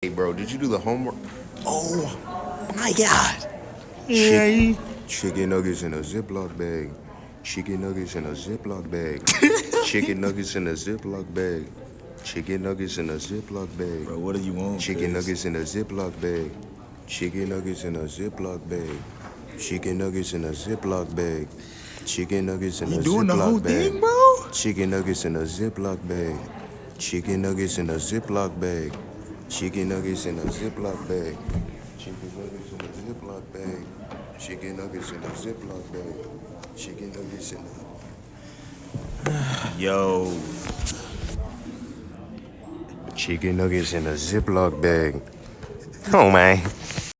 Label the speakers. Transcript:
Speaker 1: Hey, bro, did you do the homework? Oh my God!
Speaker 2: Yeah.
Speaker 1: Chicken nuggets in a Ziploc bag. Chicken nuggets in a Ziploc bag. Chicken nuggets in a Ziploc bag. Chicken nuggets in a Ziploc bag.
Speaker 2: Bro, what do you want,
Speaker 1: Chicken
Speaker 2: cuz?
Speaker 1: nuggets in a Ziploc bag. Chicken nuggets in a Ziploc bag. Chicken nuggets in a Ziploc bag. Chicken nuggets in a
Speaker 2: You doing the whole
Speaker 1: Ziploc bag.
Speaker 2: thing, bro?
Speaker 1: Chicken nuggets in a Ziploc bag. Chicken nuggets in a Ziploc bag. Chicken nuggets in a Ziploc bag. Chicken nuggets in a Ziploc bag. Chicken nuggets in a Ziploc bag. Chicken nuggets in a
Speaker 2: Yo.
Speaker 1: chicken nuggets in a Ziploc bag. Oh man.